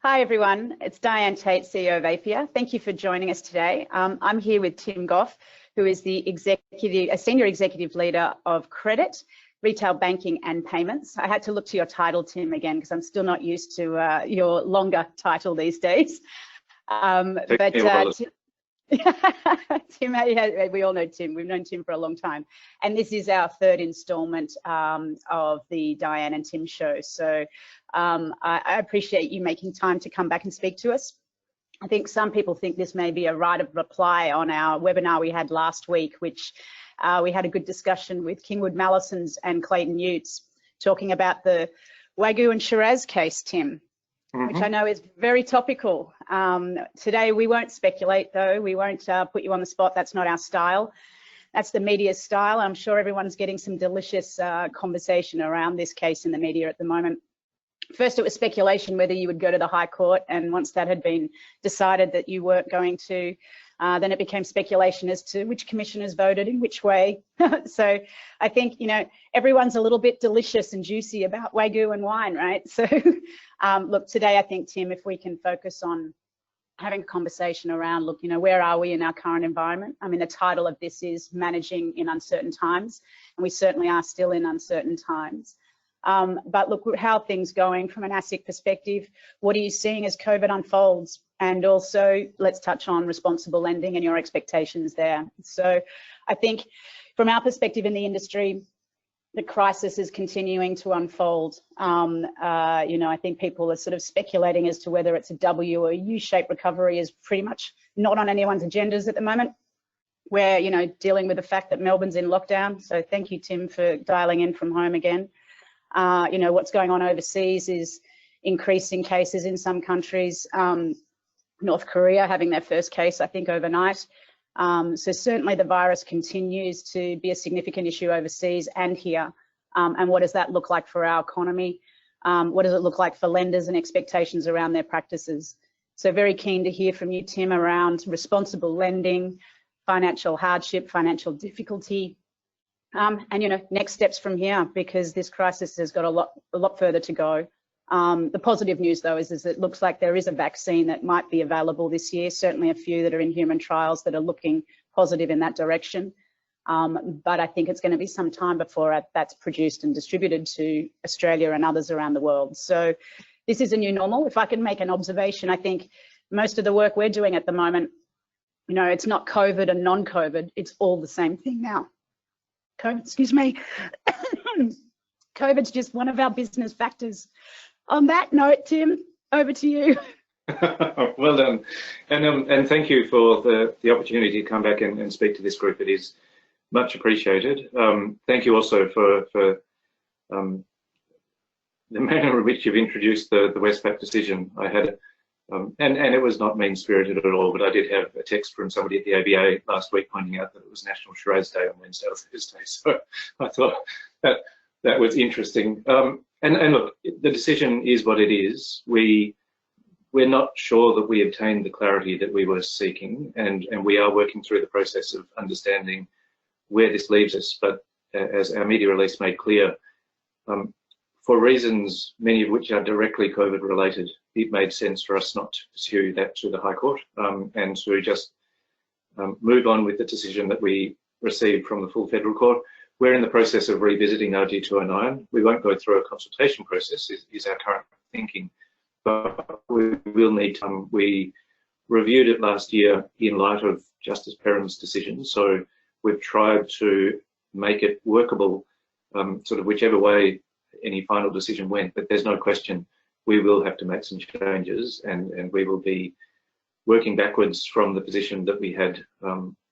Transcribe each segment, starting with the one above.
Hi everyone, it's Diane Tate, CEO of Apia. Thank you for joining us today. I'm here with Tim Goff, who is the Senior Executive Leader of Credit, Retail Banking and Payments. I had to look to your title, Tim, again, because I'm still not used to your longer title these days. Tim, we all know Tim. We've known Tim for a long time. And this is our third installment of the Diane and Tim show. So I appreciate you making time to come back and speak to us. I think some people think this may be a right of reply on our webinar we had last week, which we had a good discussion with Kingwood Mallisons and Clayton Utes talking about the Wagyu and Shiraz case, Tim. Which I know is very topical. Today we won't speculate though, we won't put you on the spot, that's not our style. That's the media's style. I'm sure everyone's getting some delicious conversation around this case in the media at the moment. First it was speculation whether you would go to the High Court, and once that had been decided that you weren't going to, then it became speculation as to which commissioners voted in which way. So I think, you know, everyone's a little bit delicious and juicy about Wagyu and wine, right? So look, today I think, Tim, if we can focus on having a conversation around, look, you know, where are we in our current environment? I mean, the title of this is Managing in Uncertain Times, and we certainly are still in uncertain times. But look, how are things going from an ASIC perspective? What are you seeing as COVID unfolds? And also, let's touch on responsible lending and your expectations there. So I think from our perspective in the industry, the crisis is continuing to unfold. You know, I think people are sort of speculating as to whether it's a W or U-shaped recovery is pretty much not on anyone's agendas at the moment. We're, you know, dealing with the fact that Melbourne's in lockdown. So thank you, Tim, for dialing in from home again. You know, what's going on overseas is increasing cases in some countries. North Korea having their first case, I think, overnight. So certainly the virus continues to be a significant issue overseas and here. And what does that look like for our economy? What does it look like for lenders and expectations around their practices? So very keen to hear from you, Tim, around responsible lending, financial hardship, financial difficulty, and, you know, next steps from here, because this crisis has got a lot further to go. The positive news, though, is it looks like there is a vaccine that might be available this year, certainly a few that are in human trials that are looking positive in that direction. But I think it's going to be some time before that's produced and distributed to Australia and others around the world. So this is a new normal. If I can make an observation, I think most of the work we're doing at the moment, you know, it's not COVID and non-COVID, it's all the same thing now. Excuse me. COVID's just one of our business factors. On that note, Tim, over to you. Well done, and thank you for the opportunity to come back and speak to this group. It is much appreciated. Thank you also for the manner in which you've introduced the Westpac decision. I had, and it was not mean-spirited at all, but I did have a text from somebody at the ABA last week pointing out that it was National Shiraz Day on Wednesday or Thursday. So I thought that was interesting. And look, the decision is what it is. We're not sure that we obtained the clarity that we were seeking, and we are working through the process of understanding where this leaves us. But as our media release made clear, for reasons, many of which are directly COVID related, it made sense for us not to pursue that to the High Court and to just move on with the decision that we received from the full federal court. We're in the process of revisiting RG 209. We won't go through a consultation process, is our current thinking, but we will need time. We reviewed it last year in light of Justice Perham's decision, so we've tried to make it workable, sort of whichever way any final decision went, but there's no question we will have to make some changes, and we will be working backwards from the position that we had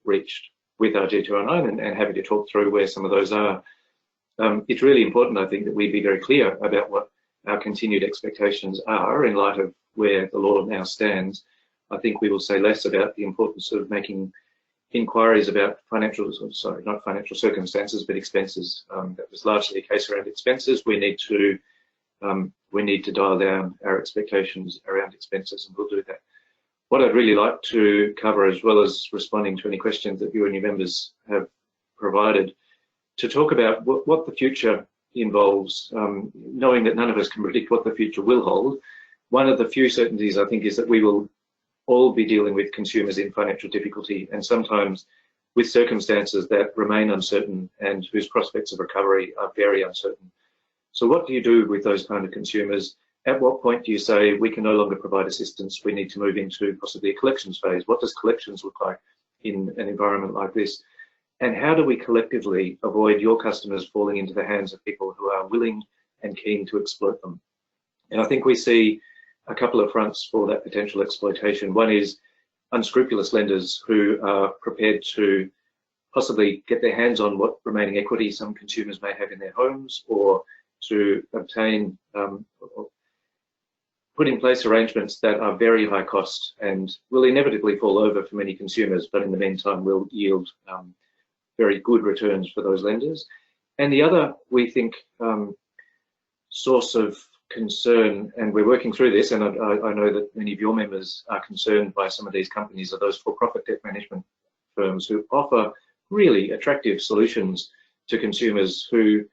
reached with RG 209 and happy to talk through where some of those are. It's really important, I think, that we be very clear about what our continued expectations are in light of where the law now stands. I think we will say less about the importance of making inquiries about not financial circumstances, but expenses. That was largely the case around expenses. We need to dial down our expectations around expenses, and we'll do that. What I'd really like to cover, as well as responding to any questions that you and your members have provided, to talk about what the future involves, knowing that none of us can predict what the future will hold, one of the few certainties I think is that we will all be dealing with consumers in financial difficulty, and sometimes with circumstances that remain uncertain and whose prospects of recovery are very uncertain. So what do you do with those kind of consumers? At what point do you say we can no longer provide assistance, we need to move into possibly a collections phase? What does collections look like in an environment like this? And how do we collectively avoid your customers falling into the hands of people who are willing and keen to exploit them? And I think we see a couple of fronts for that potential exploitation. One is unscrupulous lenders who are prepared to possibly get their hands on what remaining equity some consumers may have in their homes, or to obtain or put in place arrangements that are very high cost and will inevitably fall over for many consumers, but in the meantime will yield very good returns for those lenders. And the other, we think, source of concern, and we're working through this, and I know that many of your members are concerned by some of these companies, are those for-profit debt management firms who offer really attractive solutions to consumers who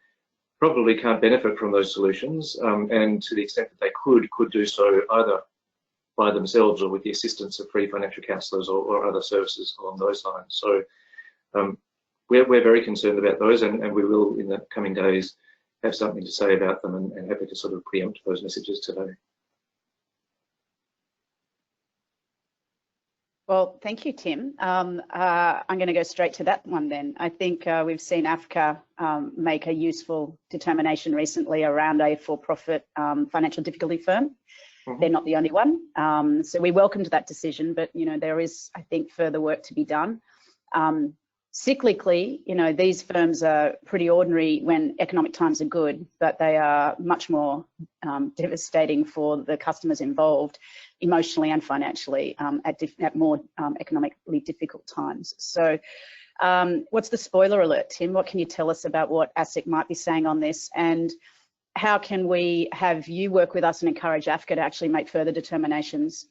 probably can't benefit from those solutions, and to the extent that they could do so either by themselves or with the assistance of free financial counsellors or other services along those lines. So we're very concerned about those, and we will in the coming days have something to say about them, and happy to sort of preempt those messages today. Well, thank you, Tim. I'm going to go straight to that one then. I think we've seen AFCA make a useful determination recently around a for-profit financial difficulty firm. Mm-hmm. They're not the only one. So we welcomed that decision, but, you know, there is, I think, further work to be done. Cyclically, you know, these firms are pretty ordinary when economic times are good, but they are much more devastating for the customers involved, emotionally and financially, at more economically difficult times. So what's the spoiler alert, Tim? What can you tell us about what ASIC might be saying on this, and how can we have you work with us and encourage AFCA to actually make further determinations?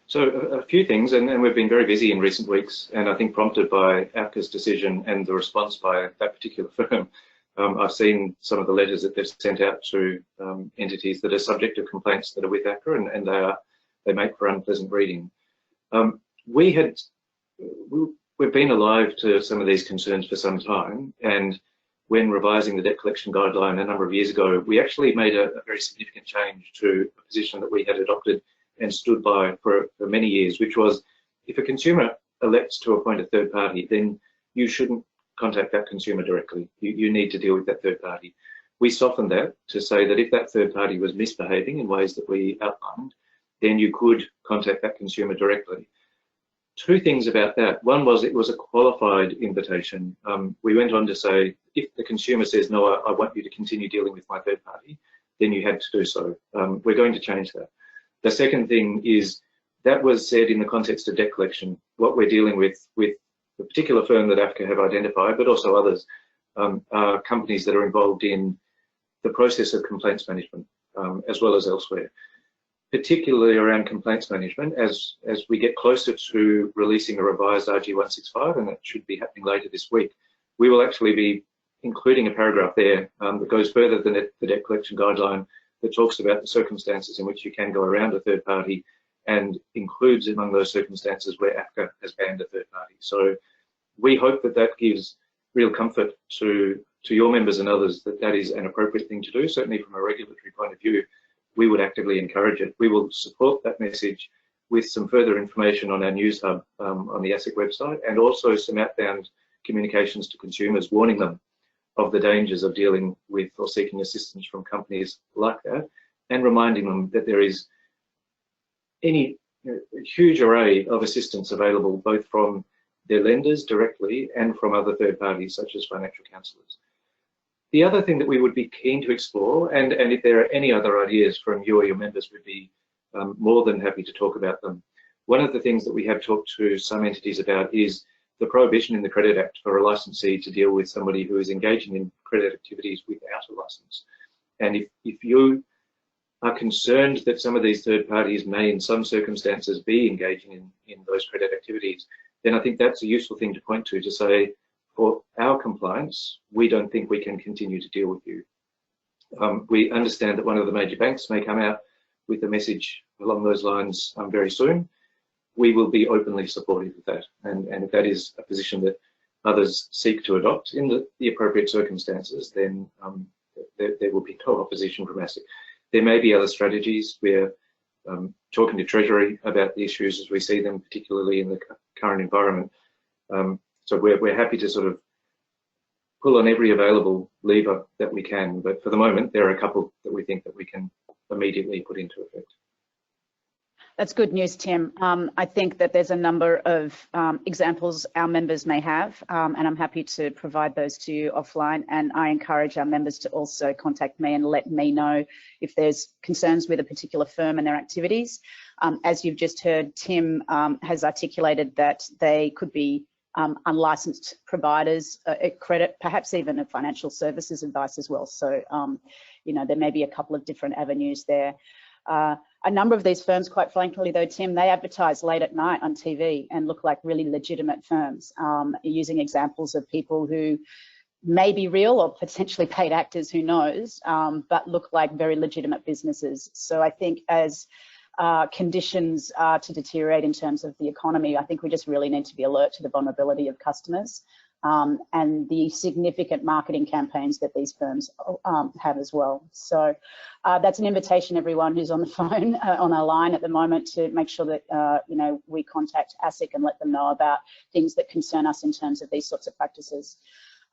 So a few things, and we've been very busy in recent weeks, and I think prompted by AFCA's decision and the response by that particular firm. I've seen some of the letters that they've sent out to entities that are subject to complaints that are with AFCA, and they make for unpleasant reading. We've been alive to some of these concerns for some time, and when revising the debt collection guideline a number of years ago, we actually made a very significant change to a position that we had adopted and stood by for many years, which was, if a consumer elects to appoint a third party, then you shouldn't contact that consumer directly. You need to deal with that third party. We softened that to say that if that third party was misbehaving in ways that we outlined, then you could contact that consumer directly. Two things about that. One was it was a qualified invitation. We went on to say, if the consumer says, no, I want you to continue dealing with my third party, then you had to do so. We're going to change that. The second thing is that was said in the context of debt collection. What we're dealing with the particular firm that AFCA have identified, but also others, are companies that are involved in the process of complaints management, as well as elsewhere. Particularly around complaints management, as we get closer to releasing a revised RG165, and that should be happening later this week, we will actually be including a paragraph there that goes further than the debt collection guideline, that talks about the circumstances in which you can go around a third party, and includes among those circumstances where AFCA has banned a third party. So we hope that that gives real comfort to your members and others that that is an appropriate thing to do. Certainly from a regulatory point of view, we would actively encourage it. We will support that message with some further information on our news hub on the ASIC website, and also some outbound communications to consumers warning them of the dangers of dealing with or seeking assistance from companies like that, and reminding them that there is a huge array of assistance available, both from their lenders directly and from other third parties such as financial counsellors. The other thing that we would be keen to explore, and if there are any other ideas from you or your members, we'd be more than happy to talk about them. One of the things that we have talked to some entities about is the prohibition in the Credit Act for a licensee to deal with somebody who is engaging in credit activities without a license. And if you are concerned that some of these third parties may in some circumstances be engaging in those credit activities, then I think that's a useful thing to point to say, for our compliance, we don't think we can continue to deal with you. We understand that one of the major banks may come out with a message along those lines very soon, we will be openly supportive of that. And if that is a position that others seek to adopt in the appropriate circumstances, then there will be no opposition from ASIC. There may be other strategies. We're talking to Treasury about the issues as we see them, particularly in the current environment. So we're happy to sort of pull on every available lever that we can, but for the moment, there are a couple that we think that we can immediately put into effect. That's good news, Tim. I think that there's a number of examples our members may have, and I'm happy to provide those to you offline. And I encourage our members to also contact me and let me know if there's concerns with a particular firm and their activities. As you've just heard, Tim has articulated that they could be unlicensed providers at credit, perhaps even a financial services advice as well. So, you know, there may be a couple of different avenues there. A number of these firms, quite frankly though, Tim, they advertise late at night on TV and look like really legitimate firms, using examples of people who may be real or potentially paid actors, who knows, but look like very legitimate businesses. So I think as conditions are to deteriorate in terms of the economy, I think we just really need to be alert to the vulnerability of customers and the significant marketing campaigns that these firms have as well. So that's an invitation, everyone who's on the phone, on our line at the moment, to make sure that you know, we contact ASIC and let them know about things that concern us in terms of these sorts of practices.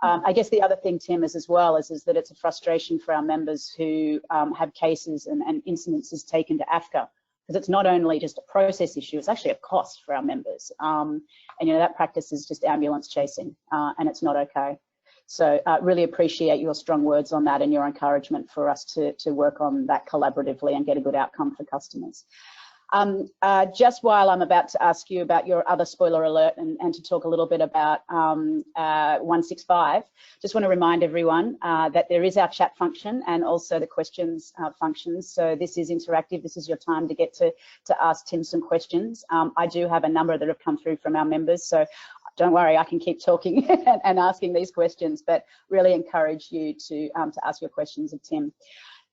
I guess the other thing, Tim, is as well is that it's a frustration for our members who have cases and incidences taken to AFCA, because it's not only just a process issue, it's actually a cost for our members. And you know, that practice is just ambulance chasing, and it's not okay. So really appreciate your strong words on that and your encouragement for us to work on that collaboratively and get a good outcome for customers. Just while I'm about to ask you about your other spoiler alert and to talk a little bit about 165, just want to remind everyone that there is our chat function and also the questions functions. So this is interactive. This is your time to get to ask Tim some questions. I do have a number that have come through from our members, so don't worry, I can keep talking and asking these questions, but really encourage you to ask your questions of Tim.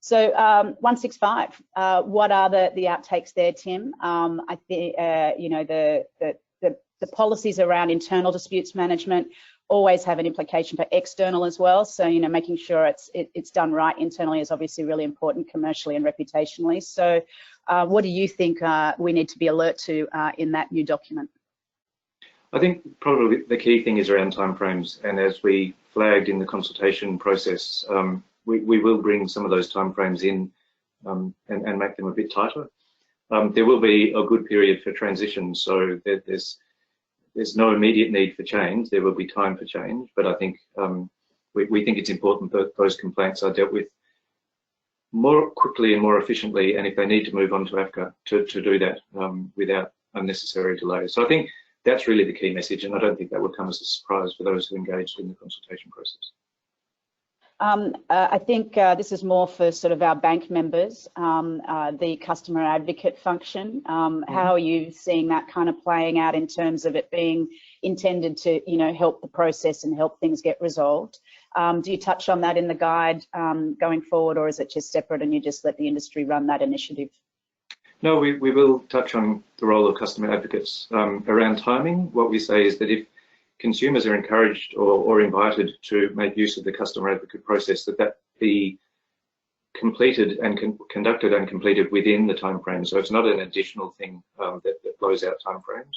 So 165, what are the outtakes there, Tim? I think you know, the policies around internal disputes management always have an implication for external as well. So you know, making sure it's done right internally is obviously really important commercially and reputationally. So what do you think we need to be alert to in that new document? I think probably the key thing is around timeframes, and as we flagged in the consultation process, we will bring some of those timeframes in and make them a bit tighter. There will be a good period for transition, so there's no immediate need for change. There will be time for change, but I think we think it's important that those complaints are dealt with more quickly and more efficiently, and if they need to move on to AFCA, to do that without unnecessary delay. So I think that's really the key message, and I don't think that would come as a surprise for those who engaged in the consultation process. I think this is more for sort of our bank members, the customer advocate function. How are you seeing that kind of playing out in terms of it being intended to, you know, help the process and help things get resolved? Do you touch on that in the guide going forward, or is it just separate and you just let the industry run that initiative? No, we will touch on the role of customer advocates. Around timing, what we say is that if consumers are encouraged or invited to make use of the customer advocate process, that be completed and conducted and completed within the timeframe. So it's not an additional thing that blows out timeframes.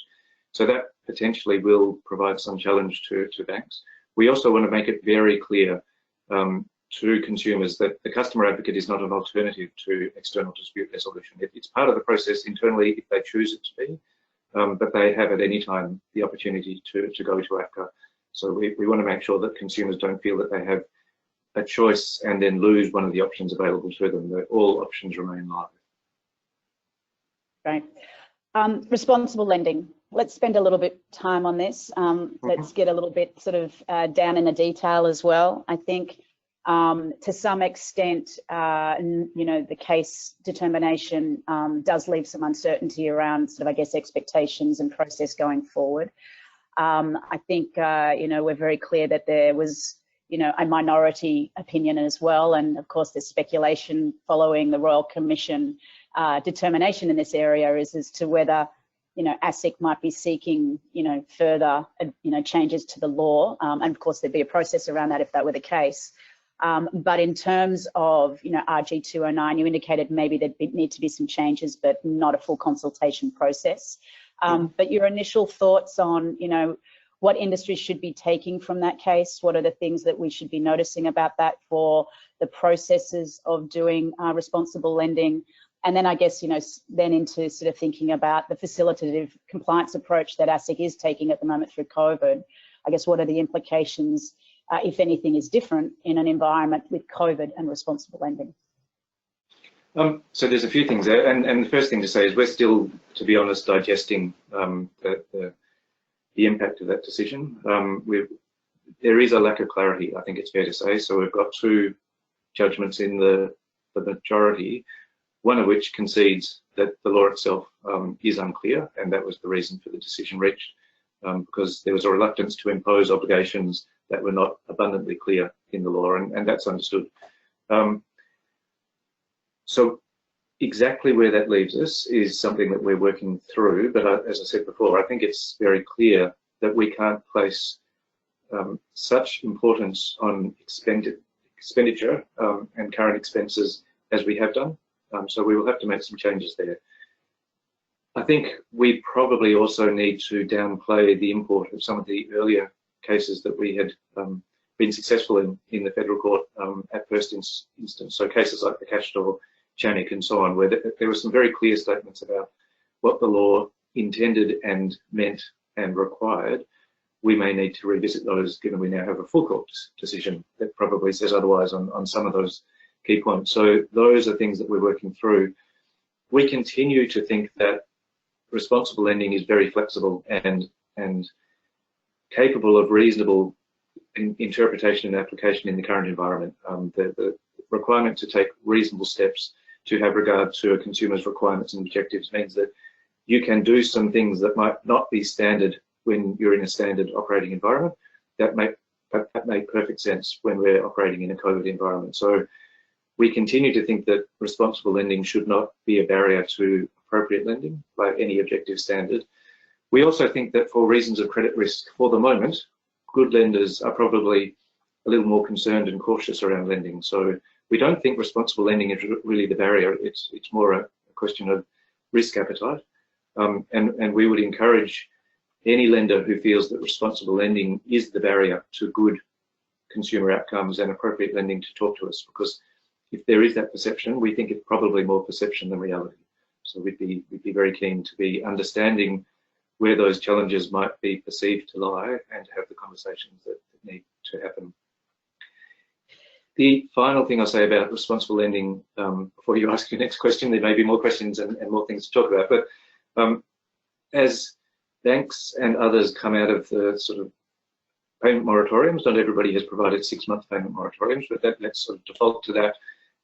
So that potentially will provide some challenge to banks. We also want to make it very clear to consumers that the customer advocate is not an alternative to external dispute resolution. It's part of the process internally if they choose it to be. But they have at any time the opportunity to go to AFCA. So we want to make sure that consumers don't feel that they have a choice and then lose one of the options available to them, that all options remain live. Right. Responsible lending. Let's spend a little bit of time on this. Let's get a little bit sort of down in the detail as well. I think to some extent, you know, the case determination does leave some uncertainty around sort of, I guess, expectations and process going forward. I think, you know, we're very clear that there was, you know, a minority opinion as well. And of course, there's speculation following the Royal Commission determination in this area is as to whether, you know, ASIC might be seeking, you know, further, you know, changes to the law, and of course there'd be a process around that if that were the case. But in terms of, you know, RG 209, you indicated maybe there'd need to be some changes, but not a full consultation process. But your initial thoughts on, you know, what industries should be taking from that case? What are the things that we should be noticing about that for the processes of doing responsible lending? And then I guess, you know, then into sort of thinking about the facilitative compliance approach that ASIC is taking at the moment through COVID. I guess what are the implications, if anything is different in an environment with COVID and responsible lending? So there's a few things there, and the first thing to say is we're still, to be honest, digesting the impact of that decision. There is a lack of clarity, I think it's fair to say. So we've got two judgments in the majority, one of which concedes that the law itself is unclear, and that was the reason for the decision reached, because there was a reluctance to impose obligations that were not abundantly clear in the law, and that's understood. So exactly where that leaves us is something that we're working through, but as I said before, I think it's very clear that we can't place such importance on expenditure and current expenses as we have done. So we will have to make some changes there. I think we probably also need to downplay the import of some of the earlier cases that we had been successful in the federal court at first instance. So cases like the Cash Store, Chanik and so on, where there were some very clear statements about what the law intended and meant and required. We may need to revisit those, given we now have a full court decision that probably says otherwise on some of those key points. So those are things that we're working through. We continue to think that responsible lending is very flexible and capable of reasonable interpretation and application in the current environment. The requirement to take reasonable steps to have regard to a consumer's requirements and objectives means that you can do some things that might not be standard when you're in a standard operating environment. That make perfect sense when we're operating in a COVID environment. So we continue to think that responsible lending should not be a barrier to appropriate lending by any objective standard. We also think that for reasons of credit risk, for the moment, good lenders are probably a little more concerned and cautious around lending. So we don't think responsible lending is really the barrier. It's more a question of risk appetite. And we would encourage any lender who feels that responsible lending is the barrier to good consumer outcomes and appropriate lending to talk to us, because if there is that perception, we think it's probably more perception than reality. So we'd be very keen to be understanding where those challenges might be perceived to lie and to have the conversations that need to happen. The final thing I'll say about responsible lending, before you ask your next question, there may be more questions and more things to talk about, but as banks and others come out of the sort of payment moratoriums, not everybody has provided 6-month payment moratoriums, but let's sort of default to that.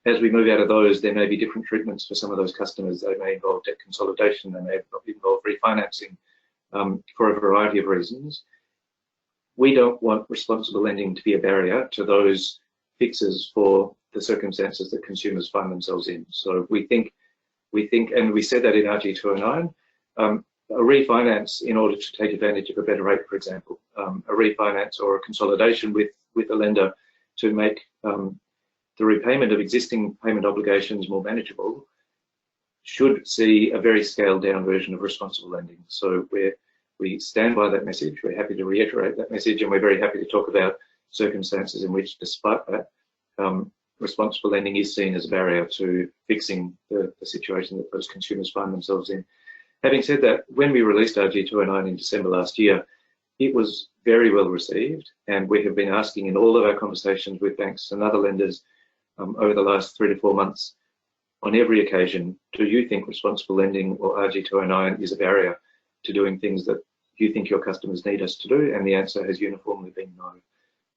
As we move out of those, there may be different treatments for some of those customers. They may involve debt consolidation, they may involve refinancing for a variety of reasons. We don't want responsible lending to be a barrier to those fixes for the circumstances that consumers find themselves in. So we think, and we said that in RG 209, a refinance in order to take advantage of a better rate, for example, a refinance or a consolidation with a lender to make the repayment of existing payment obligations more manageable should see a very scaled down version of responsible lending. So we stand by that message. We're happy to reiterate that message, and we're very happy to talk about circumstances in which, despite that, responsible lending is seen as a barrier to fixing the situation that those consumers find themselves in. Having said that, when we released RG 209 in December last year, it was very well received, and we have been asking in all of our conversations with banks and other lenders over the last 3 to 4 months, on every occasion, do you think responsible lending or RG 209 is a barrier to doing things that you think your customers need us to do? And the answer has uniformly been no.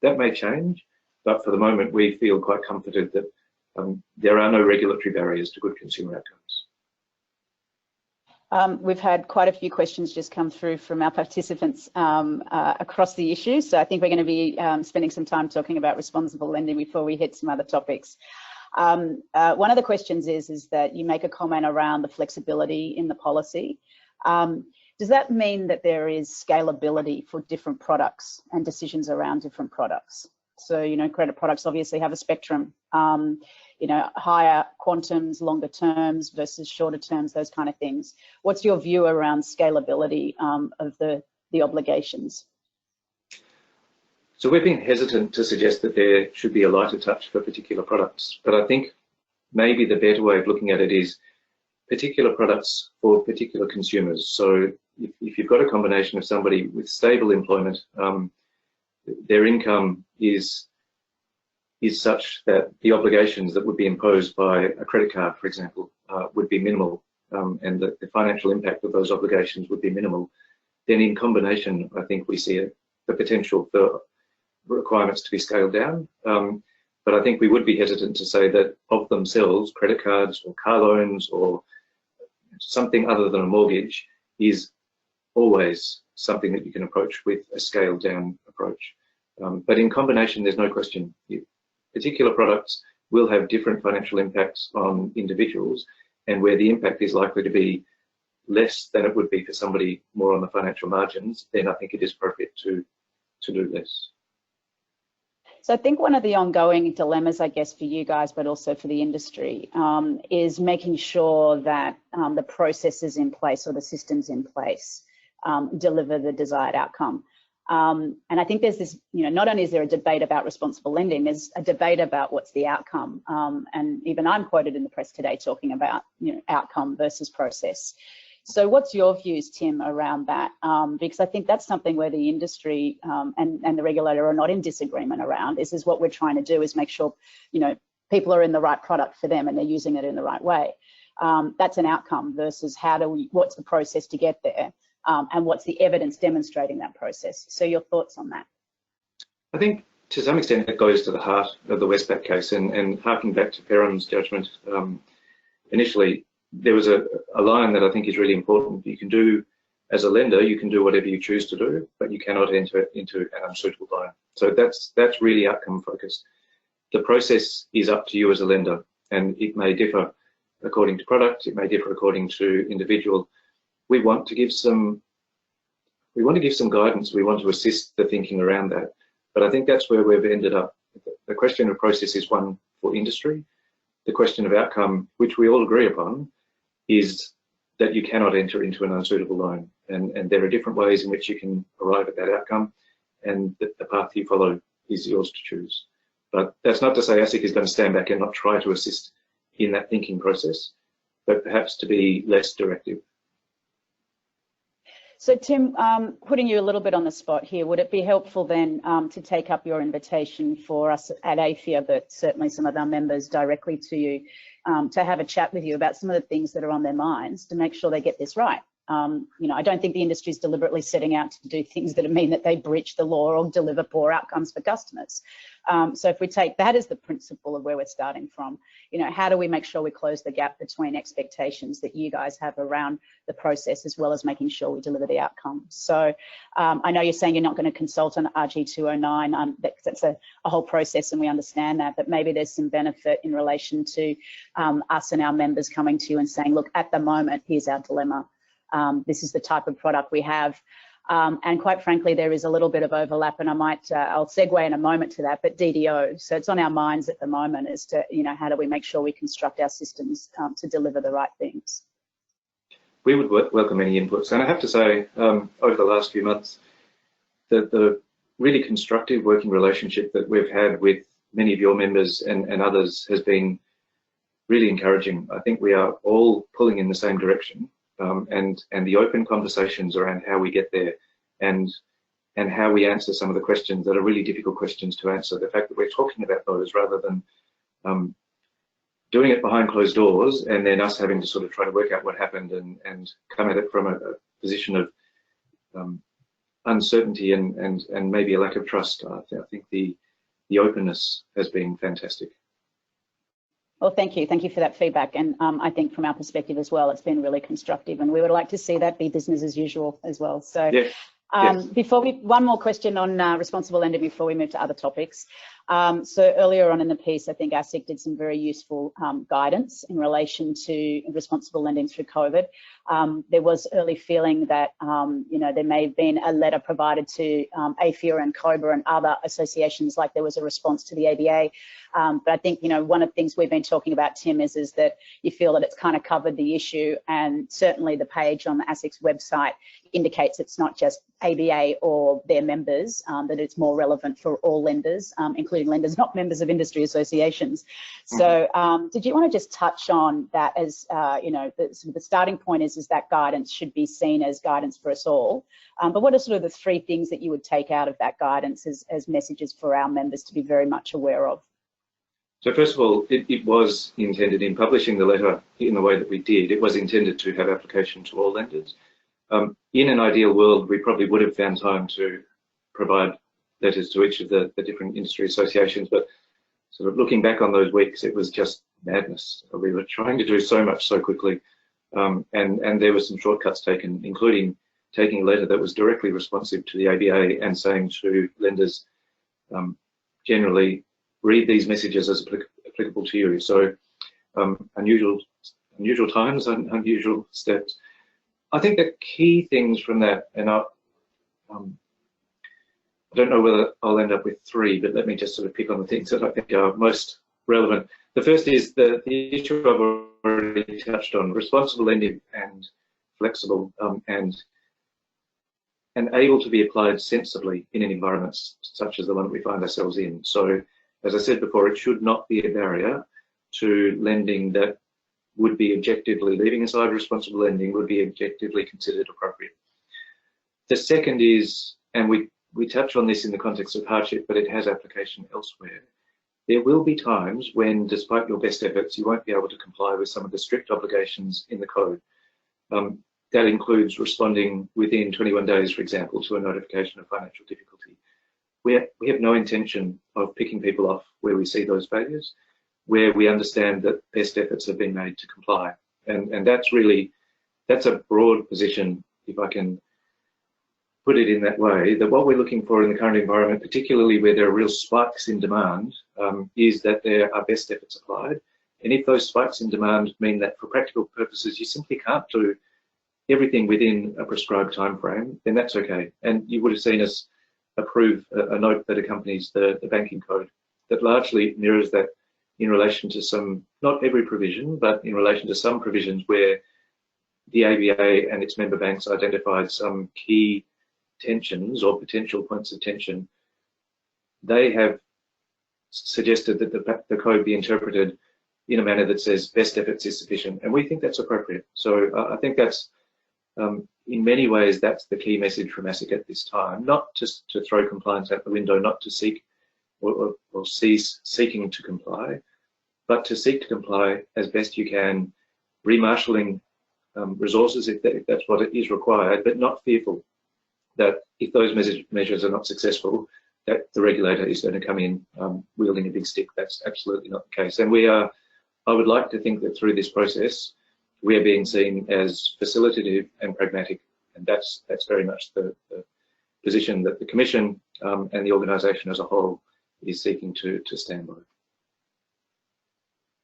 That may change, but for the moment, we feel quite comforted that there are no regulatory barriers to good consumer outcomes. We've had quite a few questions just come through from our participants across the issues. So I think we're going to be spending some time talking about responsible lending before we hit some other topics. One of the questions is that you make a comment around the flexibility in the policy. Does that mean that there is scalability for different products and decisions around different products? So, you know, credit products obviously have a spectrum, you know, higher quantums, longer terms versus shorter terms, those kind of things. What's your view around scalability of the obligations? So we've been hesitant to suggest that there should be a lighter touch for particular products, but I think maybe the better way of looking at it is particular products for particular consumers. So if you've got a combination of somebody with stable employment, their income is such that the obligations that would be imposed by a credit card, for example, would be minimal, and the financial impact of those obligations would be minimal, then in combination, I think we see the potential for requirements to be scaled down. But I think we would be hesitant to say that of themselves, credit cards or car loans or something other than a mortgage is always something that you can approach with a scaled down approach. But in combination, there's no question. Particular products will have different financial impacts on individuals, and where the impact is likely to be less than it would be for somebody more on the financial margins, then I think it is appropriate to do less. So I think one of the ongoing dilemmas, I guess, for you guys, but also for the industry, is making sure that the processes in place or the systems in place deliver the desired outcome. And I think there's this, you know, not only is there a debate about responsible lending, there's a debate about what's the outcome. And even I'm quoted in the press today talking about, you know, outcome versus process. So what's your views, Tim, around that? Because I think that's something where the industry and the regulator are not in disagreement around. This is what we're trying to do, is make sure, you know, people are in the right product for them and they're using it in the right way. That's an outcome versus what's the process to get there, and what's the evidence demonstrating that process. So your thoughts on that? I think to some extent it goes to the heart of the Westpac case, and harking back to Perham's judgment, initially, there was a line that I think is really important. You can do, as a lender, you can do whatever you choose to do, but you cannot enter into an unsuitable loan. So that's really outcome focused. The process is up to you as a lender, and it may differ according to product, it may differ according to individual. We want to give some guidance, we want to assist the thinking around that. But I think that's where we've ended up. The question of process is one for industry. The question of outcome, which we all agree upon, is that you cannot enter into an unsuitable loan. And there are different ways in which you can arrive at that outcome, and the path you follow is yours to choose. But that's not to say ASIC is going to stand back and not try to assist in that thinking process, but perhaps to be less directive. So Tim, putting you a little bit on the spot here, would it be helpful then to take up your invitation for us at AFIA, but certainly some of our members directly to you, to have a chat with you about some of the things that are on their minds to make sure they get this right? You know, I don't think the industry is deliberately setting out to do things that mean that they breach the law or deliver poor outcomes for customers. So if we take that as the principle of where we're starting from, you know, how do we make sure we close the gap between expectations that you guys have around the process, as well as making sure we deliver the outcome? So I know you're saying you're not going to consult on RG 209, that's a whole process, and we understand that, but maybe there's some benefit in relation to us and our members coming to you and saying, look, at the moment, here's our dilemma. This is the type of product we have. And quite frankly, there is a little bit of overlap, and I'll segue in a moment to that, but DDO. So it's on our minds at the moment as to, you know, how do we make sure we construct our systems to deliver the right things? We would welcome any inputs. And I have to say, over the last few months, the really constructive working relationship that we've had with many of your members and others has been really encouraging. I think we are all pulling in the same direction. And the open conversations around how we get there and how we answer some of the questions that are really difficult questions to answer. The fact that we're talking about those rather than doing it behind closed doors and then us having to sort of try to work out what happened and come at it from a position of uncertainty and maybe a lack of trust. I think the openness has been fantastic. Well, thank you. Thank you for that feedback. And I think from our perspective as well, it's been really constructive, and we would like to see that be business as usual as well. So yeah. Yes. Before one more question on responsible lending before we move to other topics. So earlier on in the piece, I think ASIC did some very useful guidance in relation to responsible lending through COVID. There was early feeling that there may have been a letter provided to AFIA and COBRA and other associations, like there was a response to the ABA. But I think one of the things we've been talking about, Tim, is that you feel that it's kind of covered the issue, and certainly the page on the ASIC's website indicates it's not just ABA or their members, that it's more relevant for all lenders, including lenders not members of industry associations. So did you want to just touch on that as, the starting point is that guidance should be seen as guidance for us all. But what are sort of the three things that you would take out of that guidance as messages for our members to be very much aware of? So first of all, it was intended, in publishing the letter in the way that we did, it was intended to have application to all lenders. In an ideal world, we probably would have found time to provide letters to each of the different industry associations, but sort of looking back on those weeks, it was just madness. We were trying to do so much so quickly, and there were some shortcuts taken, including taking a letter that was directly responsive to the ABA and saying to lenders, generally, read these messages as applicable to you. So unusual times and unusual steps. I think the key things from that, and I don't know whether I'll end up with three, but let me just sort of pick on the things that I think are most relevant. The first is the issue I've already touched on: responsible lending and flexible and able to be applied sensibly in an environment such as the one that we find ourselves in. So, as I said before, it should not be a barrier to lending that would be objectively, leaving aside responsible lending, would be objectively considered appropriate. The second is, and we touch on this in the context of hardship, but it has application elsewhere. There will be times when, despite your best efforts, you won't be able to comply with some of the strict obligations in the code. That includes responding within 21 days, for example, to a notification of financial difficulty. We have no intention of picking people off where we see those failures, where we understand that best efforts have been made to comply. And that's a broad position, if I can put it in that way, that what we're looking for in the current environment, particularly where there are real spikes in demand, is that there are best efforts applied. And if those spikes in demand mean that for practical purposes, you simply can't do everything within a prescribed time frame, then that's okay. And you would have seen us approve a note that accompanies the banking code that largely mirrors that in relation to some, not every provision, but in relation to some provisions where the ABA and its member banks identified some key tensions or potential points of tension. They have suggested that the code be interpreted in a manner that says best efforts is sufficient, and we think that's appropriate. So I think that's, in many ways, that's the key message from ASIC at this time, not just to throw compliance out the window, not to seek or cease seeking to comply, but to seek to comply as best you can, remarshalling resources if that's what it is required, but not fearful that if those measures are not successful, that the regulator is going to come in wielding a big stick. That's absolutely not the case. And I would like to think that through this process, we are being seen as facilitative and pragmatic, and that's very much the position that the Commission and the organisation as a whole is seeking to stand by.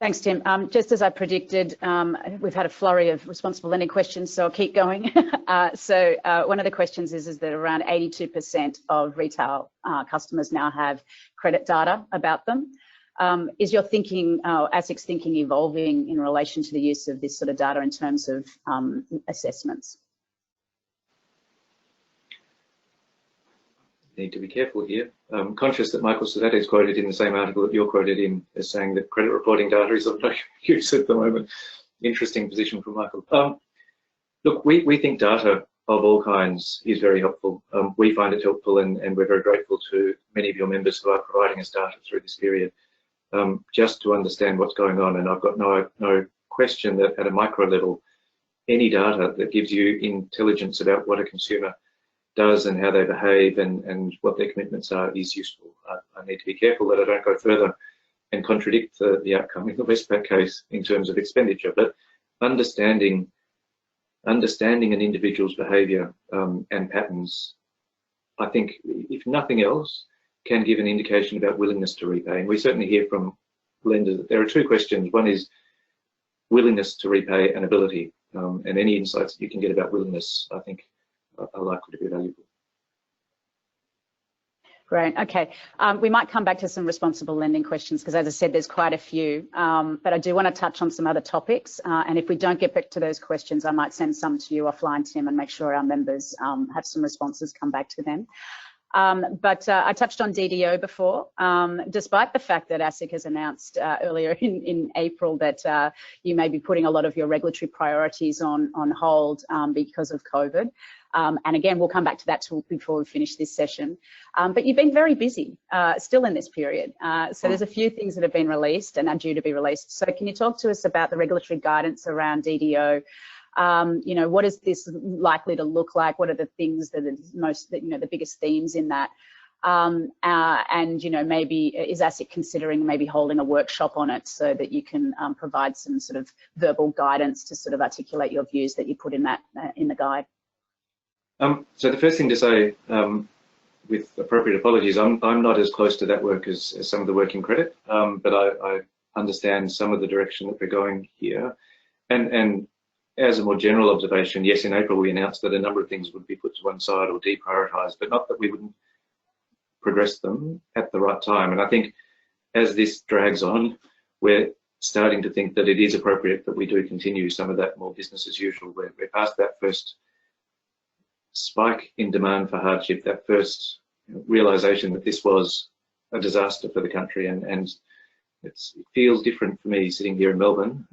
Thanks, Tim. Just as I predicted, we've had a flurry of responsible lending questions, so I'll keep going. So one of the questions is that around 82% of retail customers now have credit data about them. Is your thinking, ASIC's thinking, evolving in relation to the use of this sort of data in terms of assessments? Need to be careful here. I'm conscious that Michael Sadate is quoted in the same article that you're quoted in as saying that credit reporting data is of no use at the moment. Interesting position from Michael. Look, we think data of all kinds is very helpful. We find it helpful, and we're very grateful to many of your members who are providing us data through this period, just to understand what's going on. And I've got no question that at a micro level, any data that gives you intelligence about what a consumer does and how they behave and what their commitments are is useful. I need to be careful that I don't go further and contradict the outcome in the Westpac case in terms of expenditure, but understanding an individual's behaviour and patterns, I think, if nothing else, can give an indication about willingness to repay. And we certainly hear from lenders that there are two questions. One is willingness to repay and ability. And any insights that you can get about willingness, I think, are likely to be valuable. Great. Okay. We might come back to some responsible lending questions because, as I said, there's quite a few. But I do want to touch on some other topics. And if we don't get back to those questions, I might send some to you offline, Tim, and make sure our members have some responses come back to them. But I touched on DDO before. Despite the fact that ASIC has announced earlier in April that you may be putting a lot of your regulatory priorities on hold because of COVID. And again, we'll come back to that before we finish this session. But you've been very busy still in this period. So there's a few things that have been released and are due to be released. So can you talk to us about the regulatory guidance around DDO? You know, what is this likely to look like? What are the things that are the biggest themes in that? And, you know, maybe is ASIC considering maybe holding a workshop on it so that you can provide some sort of verbal guidance to sort of articulate your views that you put in that in the guide? So the first thing to say, with appropriate apologies, I'm not as close to that work as some of the work in credit, but I understand some of the direction that we're going here. And as a more general observation, yes, in April we announced that a number of things would be put to one side or deprioritised, but not that we wouldn't progress them at the right time. And I think as this drags on, we're starting to think that it is appropriate that we do continue some of that more business as usual. We're past that first spike in demand for hardship, that first realisation that this was a disaster for the country, and it feels different for me sitting here in Melbourne,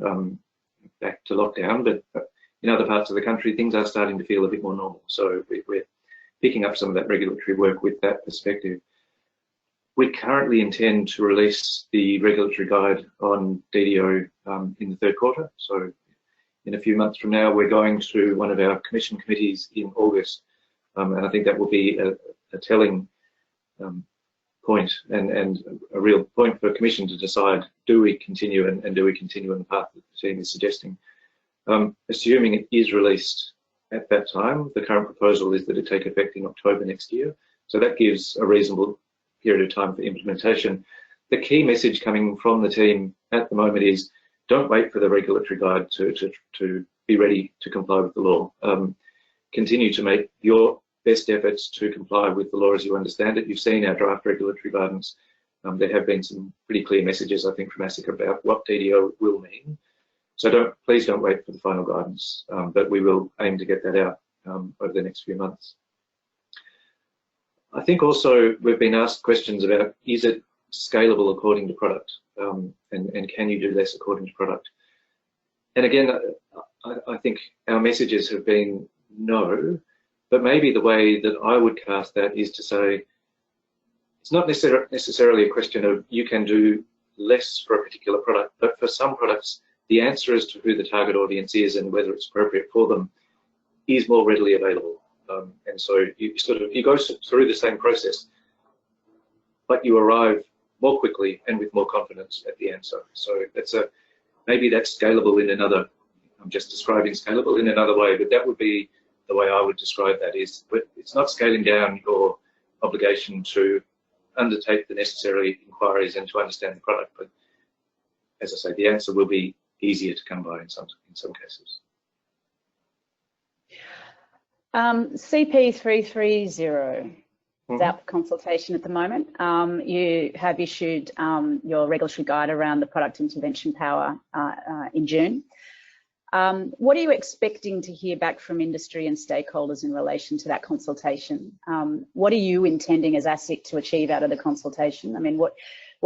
back to lockdown, but in other parts of the country things are starting to feel a bit more normal. So we're picking up some of that regulatory work with that perspective. We currently intend to release the regulatory guide on DDO in the third quarter. So in a few months from now, we're going to one of our commission committees in August, and I think that will be a telling point and a real point for commission to decide, do we continue and do we continue on the path that the team is suggesting. Assuming it is released at that time, the current proposal is that it take effect in October next year. So that gives a reasonable period of time for implementation. The key message coming from the team at the moment is, don't wait for the regulatory guide to be ready to comply with the law. Continue to make your best efforts to comply with the law as you understand it. You've seen our draft regulatory guidance. There have been some pretty clear messages, I think, from ASIC about what DDO will mean. So please don't wait for the final guidance, but we will aim to get that out over the next few months. I think also we've been asked questions about, is it scalable according to product, and can you do less according to product? And again, I think our messages have been no, but maybe the way that I would cast that is to say, it's not necessarily a question of you can do less for a particular product, but for some products, the answer as to who the target audience is and whether it's appropriate for them is more readily available. And so you go through the same process, but you arrive more quickly and with more confidence at the answer. So maybe that's scalable in another, I'm just describing scalable in another way, but that would be the way I would describe that is, but it's not scaling down your obligation to undertake the necessary inquiries and to understand the product. But as I say, the answer will be easier to come by in some cases. CP330 is out for consultation at the moment. You have issued your regulatory guide around the product intervention power in June. What are you expecting to hear back from industry and stakeholders in relation to that consultation? What are you intending as ASIC to achieve out of the consultation? I mean, what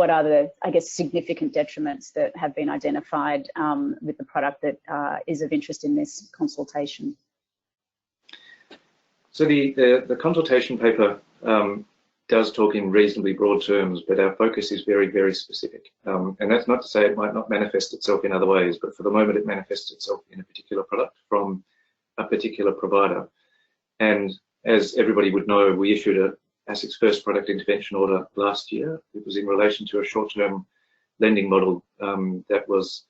are the, I guess, significant detriments that have been identified with the product that is of interest in this consultation? So the consultation paper does talk in reasonably broad terms, but our focus is very, very specific. And that's not to say it might not manifest itself in other ways, but for the moment it manifests itself in a particular product from a particular provider. And as everybody would know, we issued a ASIC's first product intervention order last year. It was in relation to a short-term lending model that was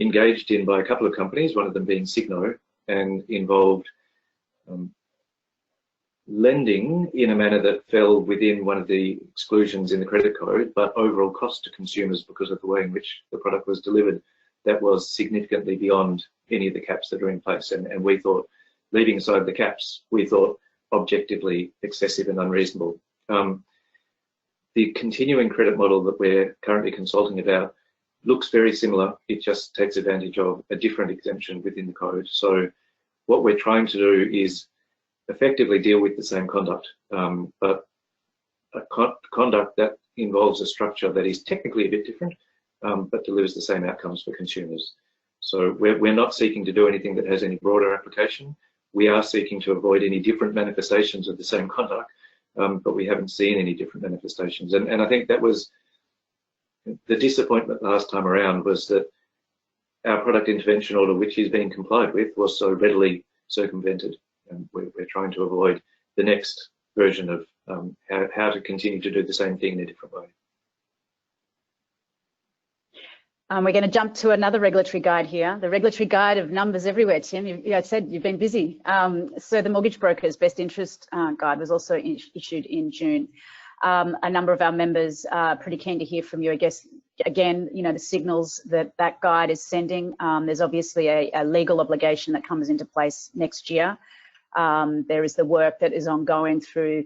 engaged in by a couple of companies, one of them being Signo, and involved lending in a manner that fell within one of the exclusions in the credit code, but overall cost to consumers because of the way in which the product was delivered, that was significantly beyond any of the caps that are in place. And we thought, leaving aside the caps, we thought objectively excessive and unreasonable. The continuing credit model that we're currently consulting about looks very similar. It just takes advantage of a different exemption within the code. So what we're trying to do is effectively deal with the same conduct, but a conduct that involves a structure that is technically a bit different, but delivers the same outcomes for consumers. So we're not seeking to do anything that has any broader application. We are seeking to avoid any different manifestations of the same conduct, but we haven't seen any different manifestations. And I think that was the disappointment last time around, was that our product intervention order, which is being complied with, was so readily circumvented. And we're trying to avoid the next version of how to continue to do the same thing in a different way. We're going to jump to another regulatory guide here, the regulatory guide of numbers everywhere. Tim, I said you've been busy. So the Mortgage Brokers Best Interest Guide was also issued in June. A number of our members are pretty keen to hear from you. I guess, again, you know, the signals that that guide is sending. There's obviously a legal obligation that comes into place next year. There is the work that is ongoing through,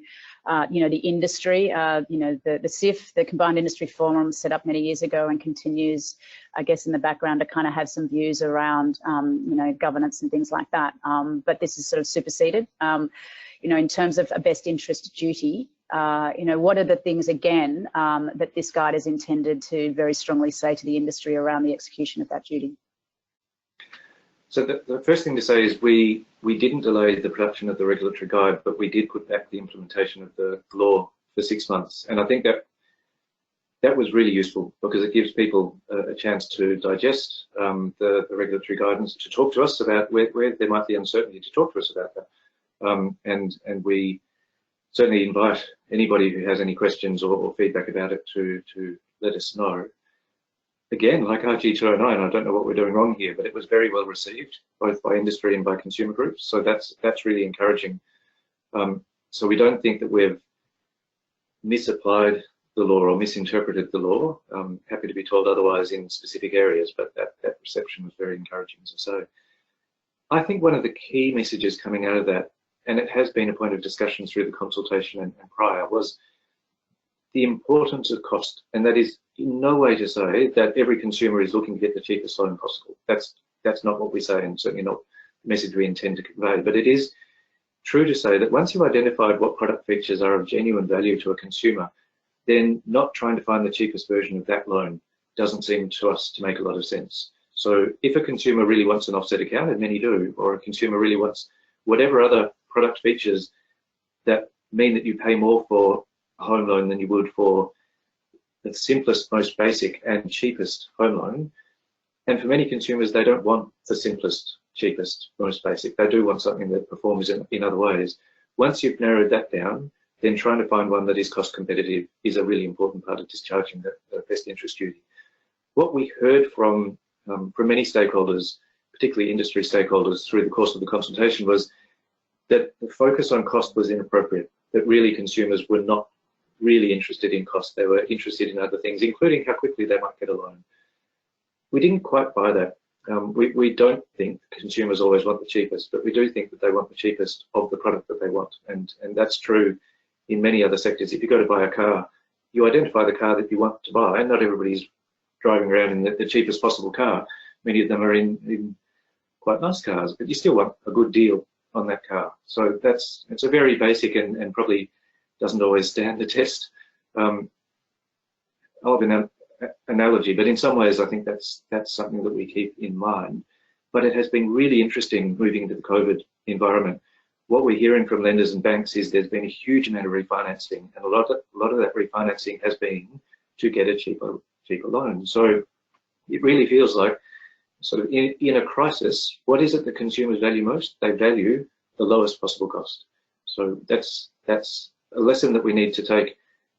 you know, the industry, you know, the CIF, the Combined Industry Forum, set up many years ago and continues, I guess, in the background to kind of have some views around, you know, governance and things like that. But this is sort of superseded. You know, in terms of a best interest duty, you know, what are the things, again, that this guide is intended to very strongly say to the industry around the execution of that duty? So the first thing to say is we didn't delay the production of the regulatory guide, but we did put back the implementation of the law for 6 months. And I think that was really useful, because it gives people a chance to digest the regulatory guidance, to talk to us about where there might be uncertainty, to talk to us about that. And we certainly invite anybody who has any questions or feedback about it to let us know. Again, like RG209, I don't know what we're doing wrong here, but it was very well received, both by industry and by consumer groups. So that's really encouraging. So we don't think that we've misapplied the law or misinterpreted the law. I'm happy to be told otherwise in specific areas, but that reception was very encouraging, as I say. I think one of the key messages coming out of that, and it has been a point of discussion through the consultation and prior, was the importance of cost. And that is in no way to say that every consumer is looking to get the cheapest loan possible. That's not what we say, and certainly not the message we intend to convey. But it is true to say that once you've identified what product features are of genuine value to a consumer, then not trying to find the cheapest version of that loan doesn't seem to us to make a lot of sense. So if a consumer really wants an offset account, and many do, or a consumer really wants whatever other product features that mean that you pay more for a home loan than you would for the simplest, most basic and cheapest home loan. And for many consumers, they don't want the simplest, cheapest, most basic. They do want something that performs in other ways. Once you've narrowed that down, then trying to find one that is cost competitive is a really important part of discharging the best interest duty. What we heard from many stakeholders, particularly industry stakeholders, through the course of the consultation, was that the focus on cost was inappropriate, that really consumers were not really interested in cost. They were interested in other things, including how quickly they might get a loan. We didn't quite buy that. We don't think consumers always want the cheapest, but we do think that they want the cheapest of the product that they want. And that's true in many other sectors. If you go to buy a car, you identify the car that you want to buy, and not everybody's driving around in the cheapest possible car. Many of them are in quite nice cars, but you still want a good deal on that car. So it's a very basic and probably doesn't always stand the test of an analogy, but in some ways I think that's something that we keep in mind. But it has been really interesting moving into the COVID environment. What we're hearing from lenders and banks is there's been a huge amount of refinancing, and a lot of that refinancing has been to get a cheaper loan. So it really feels like, sort of in a crisis, what is it that consumers value most? They value the lowest possible cost. So that's a lesson that we need to take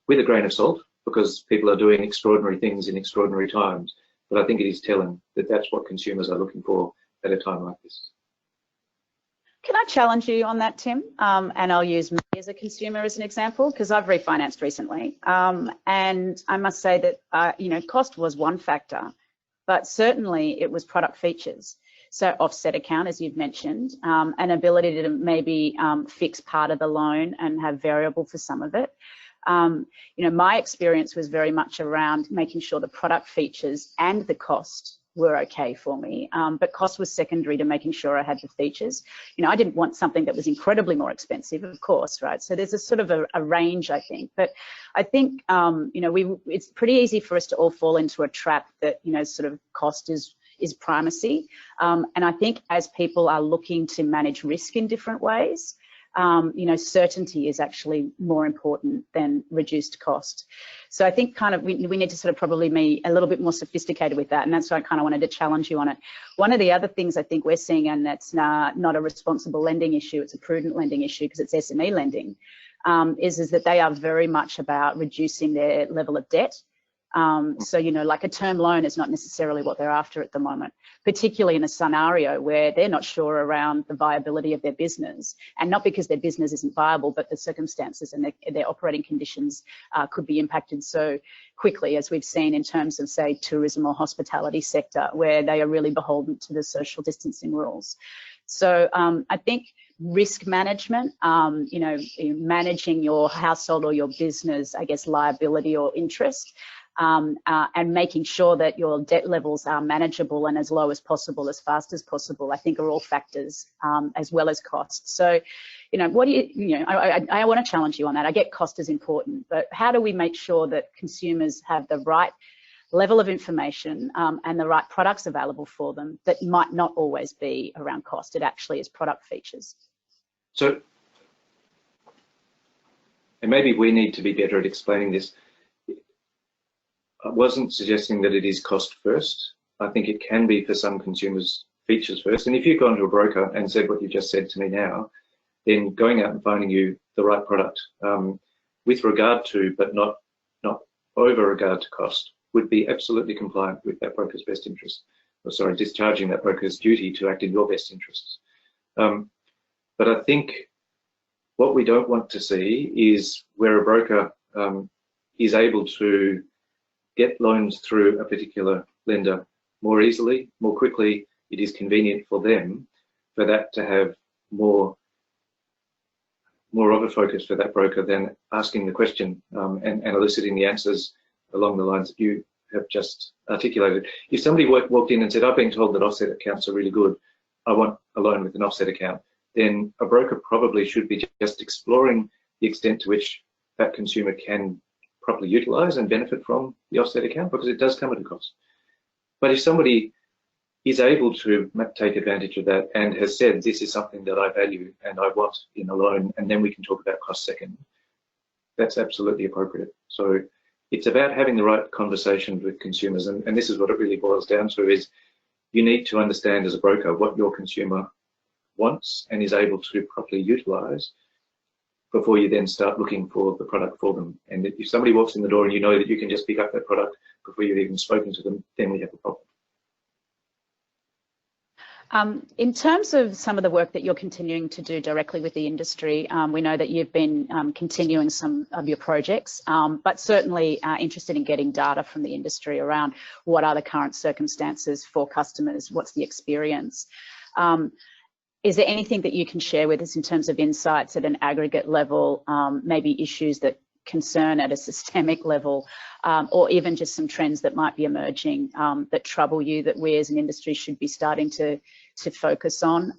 with a grain of salt, because people are doing extraordinary things in extraordinary times. But I think it is telling that that's what consumers are looking for at a time like this. Can I challenge you on that, Tim? And I'll use me as a consumer as an example, because I've refinanced recently. And I must say that, you know, cost was one factor, but certainly it was product features. So offset account, as you've mentioned, an ability to maybe fix part of the loan and have variable for some of it. You know, my experience was very much around making sure the product features and the cost were okay for me, but cost was secondary to making sure I had the features. You know, I didn't want something that was incredibly more expensive, of course, right? So there's a sort of a range, I think. But I think, you know, it's pretty easy for us to all fall into a trap that, you know, sort of cost is primacy. And I think as people are looking to manage risk in different ways, you know, certainty is actually more important than reduced cost. So I think kind of we need to sort of probably be a little bit more sophisticated with that, and that's why I kind of wanted to challenge you on it. One of the other things I think we're seeing, and that's not a responsible lending issue, it's a prudent lending issue because it's SME lending, is that they are very much about reducing their level of debt. So, you know, like a term loan is not necessarily what they're after at the moment, particularly in a scenario where they're not sure around the viability of their business, and not because their business isn't viable, but the circumstances and their operating conditions could be impacted so quickly, as we've seen in terms of, say, tourism or hospitality sector, where they are really beholden to the social distancing rules. So I think risk management, you know, managing your household or your business, I guess, liability or interest, and making sure that your debt levels are manageable and as low as possible, as fast as possible, I think are all factors, as well as costs. So, you know, what do you know, I want to challenge you on that. I get cost is important, but how do we make sure that consumers have the right level of information and the right products available for them that might not always be around cost? It actually is product features. So, and maybe we need to be better at explaining this. I wasn't suggesting that it is cost first. I think it can be for some consumers features first. And if you've gone to a broker and said what you just said to me now, then going out and finding you the right product with regard to, but not over regard to cost, would be absolutely compliant with that broker's best interest. Or sorry, discharging that broker's duty to act in your best interests. But I think what we don't want to see is where a broker is able to get loans through a particular lender more easily, more quickly. It is convenient for them for that to have more of a focus for that broker than asking the question and eliciting the answers along the lines that you have just articulated. If somebody walked in and said, I've been told that offset accounts are really good, I want a loan with an offset account, then a broker probably should be just exploring the extent to which that consumer can properly utilise and benefit from the offset account, because it does come at a cost. But if somebody is able to take advantage of that and has said, this is something that I value and I want in a loan, and then we can talk about cost second, that's absolutely appropriate. So it's about having the right conversations with consumers, and this is what it really boils down to, is you need to understand as a broker what your consumer wants and is able to properly utilise before you then start looking for the product for them. And if somebody walks in the door and you know that you can just pick up that product before you've even spoken to them, then we have a problem. In terms of some of the work that you're continuing to do directly with the industry, we know that you've been continuing some of your projects, but certainly interested in getting data from the industry around what are the current circumstances for customers, what's the experience. Is there anything that you can share with us in terms of insights at an aggregate level, maybe issues that concern at a systemic level, or even just some trends that might be emerging that trouble you, that we as an industry should be starting to focus on?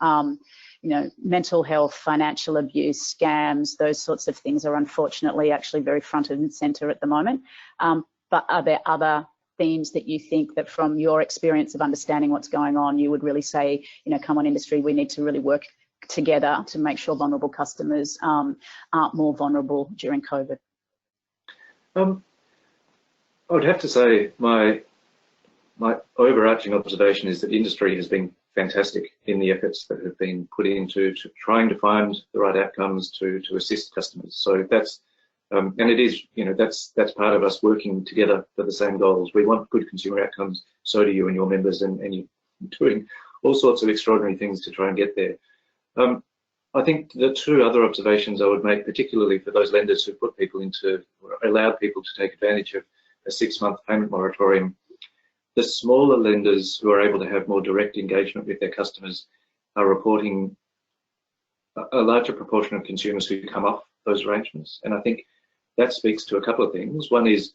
You know, mental health, financial abuse, scams, those sorts of things are unfortunately actually very front and center at the moment. But are there other themes that you think that from your experience of understanding what's going on, you would really say, you know, come on industry, we need to really work together to make sure vulnerable customers aren't more vulnerable during COVID? I would have to say my overarching observation is that industry has been fantastic in the efforts that have been put into trying to find the right outcomes to assist customers. So that's and it is, you know, that's part of us working together for the same goals. We want good consumer outcomes, so do you and your members, and you're doing all sorts of extraordinary things to try and get there. I think the two other observations I would make, particularly for those lenders who put people into, or allowed people to take advantage of a 6-month payment moratorium, the smaller lenders who are able to have more direct engagement with their customers are reporting a larger proportion of consumers who come off those arrangements. And I think that speaks to a couple of things. One is,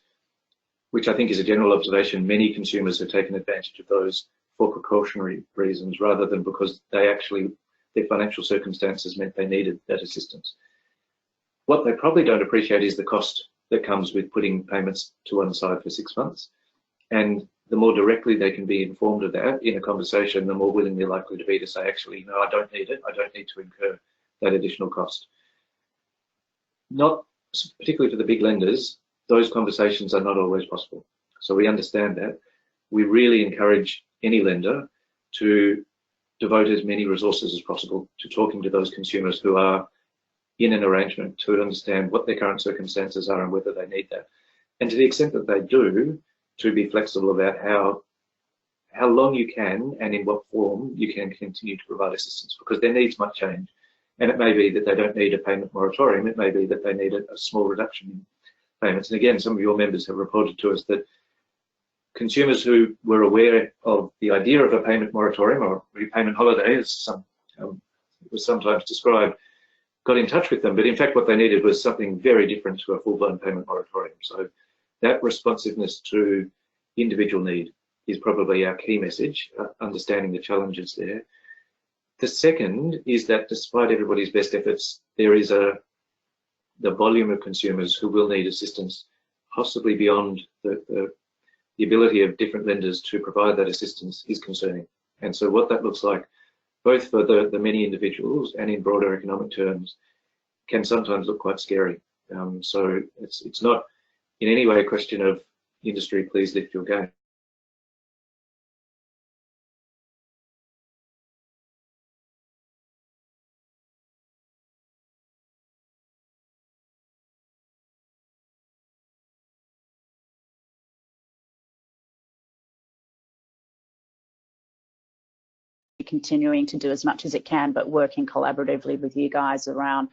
which I think is a general observation, many consumers have taken advantage of those for precautionary reasons rather than because they actually, their financial circumstances meant they needed that assistance. What they probably don't appreciate is the cost that comes with putting payments to one side for 6 months. And the more directly they can be informed of that in a conversation, the more willing they're likely to be to say, actually, no, I don't need it. I don't need to incur that additional cost. Not particularly for the big lenders, those conversations are not always possible. So we understand that. We really encourage any lender to devote as many resources as possible to talking to those consumers who are in an arrangement to understand what their current circumstances are and whether they need that. And to the extent that they do, to be flexible about how long you can and in what form you can continue to provide assistance, because their needs might change. And it may be that they don't need a payment moratorium. It may be that they need a small reduction in payments. And again, some of your members have reported to us that consumers who were aware of the idea of a payment moratorium or repayment holiday, as it was sometimes described, got in touch with them. But in fact, what they needed was something very different to a full-blown payment moratorium. So that responsiveness to individual need is probably our key message, understanding the challenges there. The second is that despite everybody's best efforts, there is the volume of consumers who will need assistance, possibly beyond the ability of different lenders to provide that assistance is concerning. And so what that looks like, both for the many individuals and in broader economic terms, can sometimes look quite scary. So it's not in any way a question of industry, please lift your game. Continuing to do as much as it can, but working collaboratively with you guys around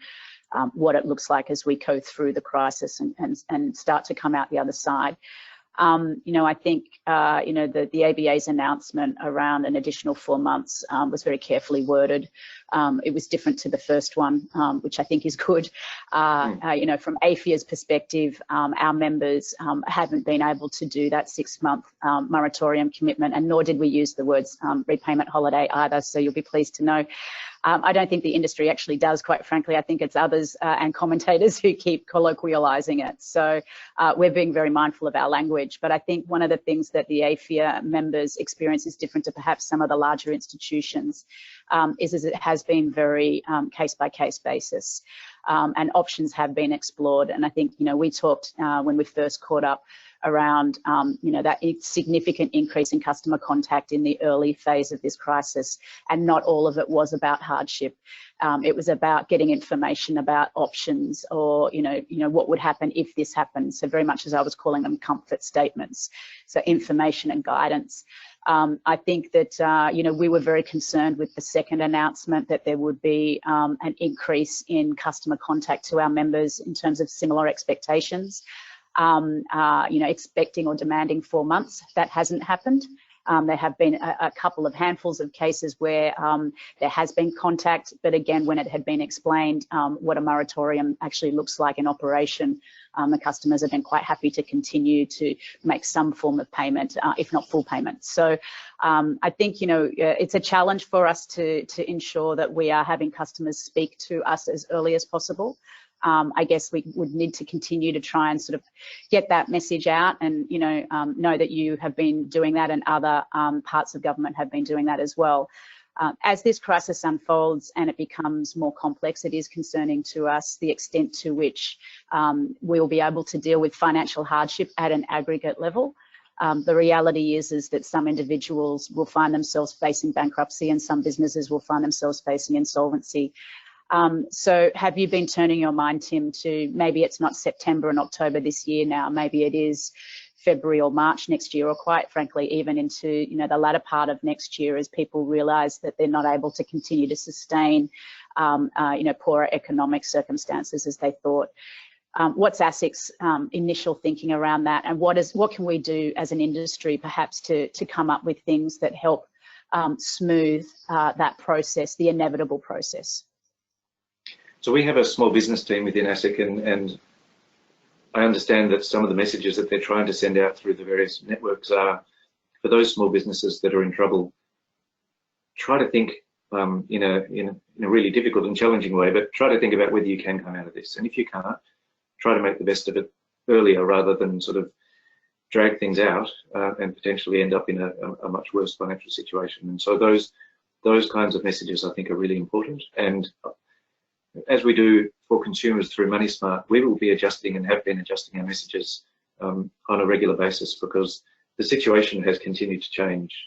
what it looks like as we go through the crisis and start to come out the other side. You know, I think, you know, the ABA's announcement around an additional 4 months was very carefully worded. It was different to the first one, which I think is good. You know, from AFIA's perspective, our members haven't been able to do that 6-month moratorium commitment, and nor did we use the words repayment holiday either, so you'll be pleased to know. I don't think the industry actually does, quite frankly. I think it's others and commentators who keep colloquialising it. So we're being very mindful of our language. But I think one of the things that the AFIA members experience is different to perhaps some of the larger institutions, is it has been very case-by-case basis. And options have been explored. And I think, you know, we talked when we first caught up around, you know, that significant increase in customer contact in the early phase of this crisis, and not all of it was about hardship. It was about getting information about options, or you know what would happen if this happened. So very much, as I was calling them, comfort statements. So information and guidance. I think that you know, we were very concerned with the second announcement that there would be an increase in customer contact to our members in terms of similar expectations. You know, expecting or demanding 4 months. That hasn't happened. There have been a couple of handfuls of cases where there has been contact, but again, when it had been explained what a moratorium actually looks like in operation, the customers have been quite happy to continue to make some form of payment, if not full payment. So I think, you know, it's a challenge for us to ensure that we are having customers speak to us as early as possible. I guess we would need to continue to try and sort of get that message out, and you know that you have been doing that, and other parts of government have been doing that as well. As this crisis unfolds and it becomes more complex, it is concerning to us the extent to which we will be able to deal with financial hardship at an aggregate level. The reality is that some individuals will find themselves facing bankruptcy, and some businesses will find themselves facing insolvency. So have you been turning your mind, Tim, to maybe it's not September and October this year now, maybe it is February or March next year, or quite frankly, even into, you know, the latter part of next year, as people realise that they're not able to continue to sustain, you know, poorer economic circumstances as they thought. What's ASIC's initial thinking around that, and what can we do as an industry perhaps to come up with things that help smooth that process, the inevitable process? So we have a small business team within ASIC, and I understand that some of the messages that they're trying to send out through the various networks are, for those small businesses that are in trouble, try to think in a really difficult and challenging way, but try to think about whether you can come out of this. And if you can't, try to make the best of it earlier rather than sort of drag things out and potentially end up in a much worse financial situation. And so those kinds of messages, I think, are really important. And as we do for consumers through Money Smart, we will be adjusting and have been adjusting our messages on a regular basis, because the situation has continued to change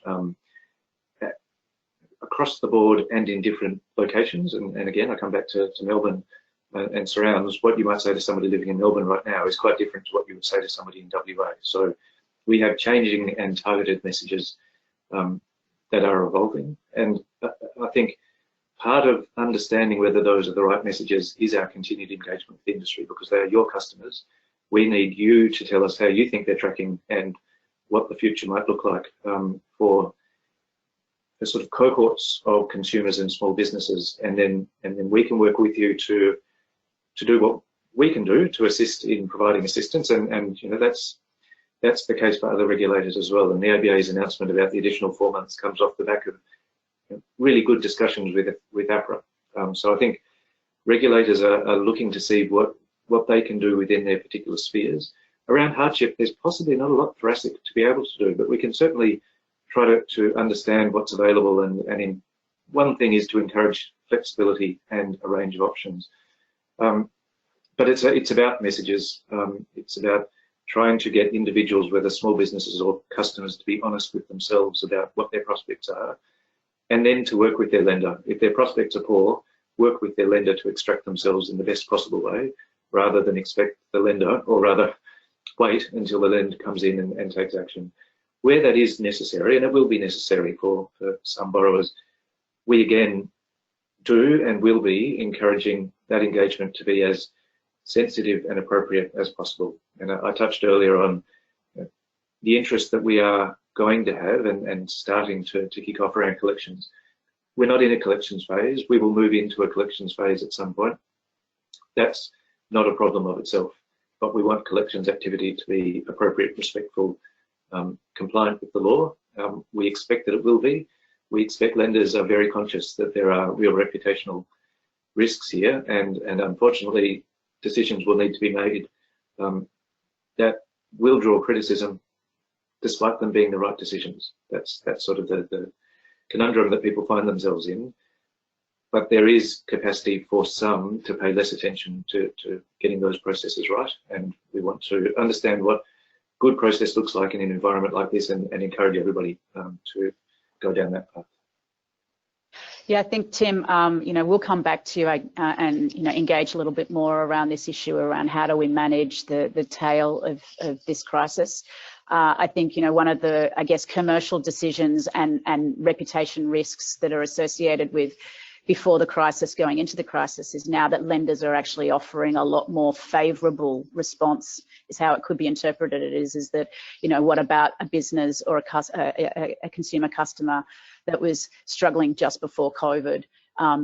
across the board and in different locations. And again, I come back to Melbourne and surrounds. What you might say to somebody living in Melbourne right now is quite different to what you would say to somebody in WA. So we have changing and targeted messages that are evolving. And I think part of understanding whether those are the right messages is our continued engagement with the industry, because they are your customers. We need you to tell us how you think they're tracking and what the future might look like for the sort of cohorts of consumers and small businesses, and then we can work with you to do what we can do to assist in providing assistance, and you know, that's the case for other regulators as well. And the ABA's announcement about the additional 4 months comes off the back of really good discussions with APRA. So I think regulators are looking to see what they can do within their particular spheres. Around hardship, there's possibly not a lot for ASIC to be able to do, but we can certainly try to understand what's available, and one thing is to encourage flexibility and a range of options. But it's about messages. It's about trying to get individuals, whether small businesses or customers, to be honest with themselves about what their prospects are, and then to work with their lender. If their prospects are poor, work with their lender to extract themselves in the best possible way, rather than expect the lender, or rather wait until the lender comes in and takes action. Where that is necessary, and it will be necessary for some borrowers, we again do and will be encouraging that engagement to be as sensitive and appropriate as possible. And I touched earlier on the interest that we are going to have and starting to kick off around collections. We're not in a collections phase. We will move into a collections phase at some point. That's not a problem of itself, but we want collections activity to be appropriate, respectful, compliant with the law. We expect that it will be. We expect lenders are very conscious that there are real reputational risks here, and unfortunately decisions will need to be made that will draw criticism despite them being the right decisions. That's sort of the conundrum that people find themselves in. But there is capacity for some to pay less attention to getting those processes right, and we want to understand what good process looks like in an environment like this, and encourage everybody to go down that path. Yeah, I think, Tim, you know, we'll come back to you and, you know, engage a little bit more around this issue around how do we manage the tail of this crisis. I think, you know, one of the, I guess, commercial decisions and reputation risks that are associated with before the crisis, going into the crisis, is now that lenders are actually offering a lot more favourable response, is how it could be interpreted. It is that, you know, what about a business or a consumer customer that was struggling just before COVID,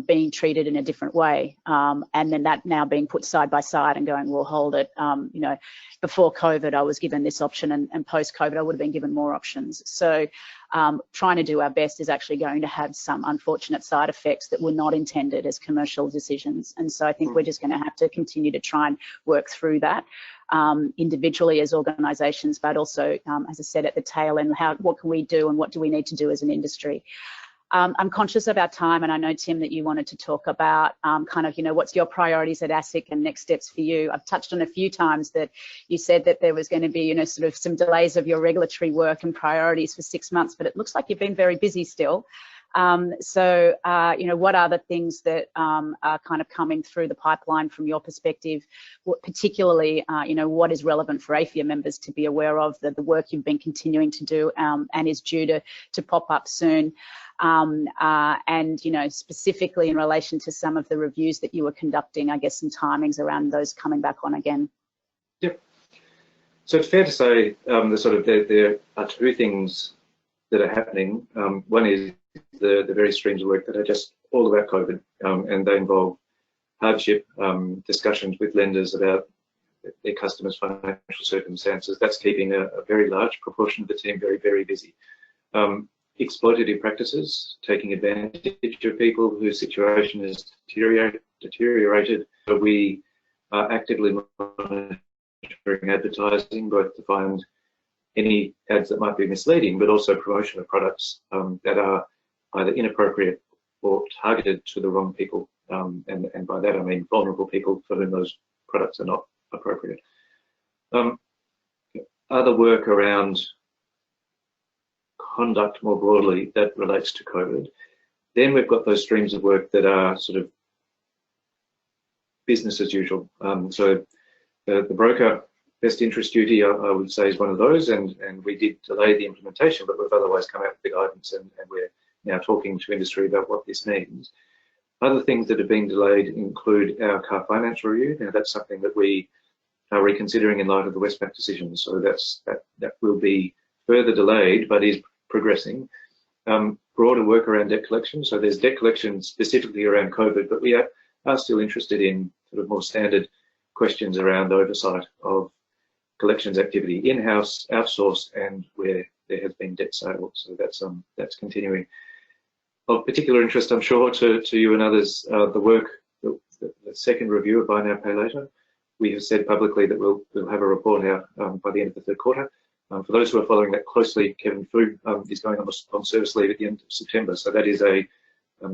being treated in a different way, and then that now being put side by side and going, well, hold it, you know, before COVID I was given this option, and post COVID I would have been given more options. So trying to do our best is actually going to have some unfortunate side effects that were not intended as commercial decisions, and so I think we're just going to have to continue to try and work through that individually as organisations, but also, as I said, at the tail end, what can we do and what do we need to do as an industry. I'm conscious of our time, and I know, Tim, that you wanted to talk about kind of, you know, what's your priorities at ASIC and next steps for you. I've touched on a few times that you said that there was going to be, you know, sort of some delays of your regulatory work and priorities for 6 months, but it looks like you've been very busy still. So, what are the things that are kind of coming through the pipeline from your perspective? Particularly, what is relevant for AFIA members to be aware of, the work you've been continuing to do and is due to pop up soon. And specifically in relation to some of the reviews that you were conducting, I guess some timings around those coming back on again. Yep. So it's fair to say there are two things that are happening. One is the various streams of work that are just all about COVID, and they involve hardship discussions with lenders about their customers' financial circumstances. That's keeping a very large proportion of the team very, very busy. Exploitative practices, taking advantage of people whose situation is deteriorated. So we are actively monitoring advertising, both to find any ads that might be misleading, but also promotion of products that are either inappropriate or targeted to the wrong people. And by that I mean vulnerable people for whom those products are not appropriate. Other work around conduct more broadly that relates to COVID. Then we've got those streams of work that are sort of business as usual. So the broker best interest duty, I would say, is one of those, and we did delay the implementation, but we've otherwise come out with the guidance, and we're now talking to industry about what this means. Other things that have been delayed include our car finance review. Now that's something that we are reconsidering in light of the Westpac decision, so that will be further delayed, but is progressing. Broader work around debt collection. So there's debt collection specifically around COVID, but we are still interested in sort of more standard questions around oversight of collections activity, in-house, outsourced, and where there has been debt sale. So that's continuing. Of particular interest, I'm sure, to you and others, the second review of Buy Now, Pay Later. We have said publicly that we'll have a report out by the end of the third quarter. For those who are following that closely, Kevin Fu is going on service leave at the end of September. So that is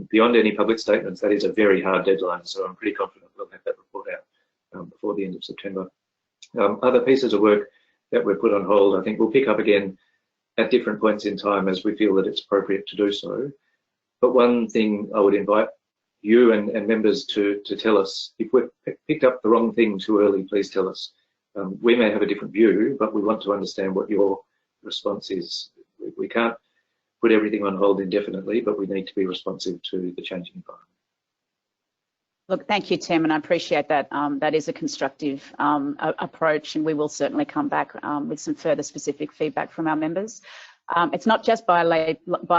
beyond any public statements, that is a very hard deadline. So I'm pretty confident we'll have that report out before the end of September. Other pieces of work that we've put on hold, I think we'll pick up again at different points in time as we feel that it's appropriate to do so. But one thing I would invite you and members to tell us, if we've picked up the wrong thing too early, please tell us. We may have a different view, but we want to understand what your response is. We can't put everything on hold indefinitely, but we need to be responsive to the changing environment. Look, thank you, Tim, and I appreciate that. That is a constructive approach, and we will certainly come back with some further specific feedback from our members. It's not just Buy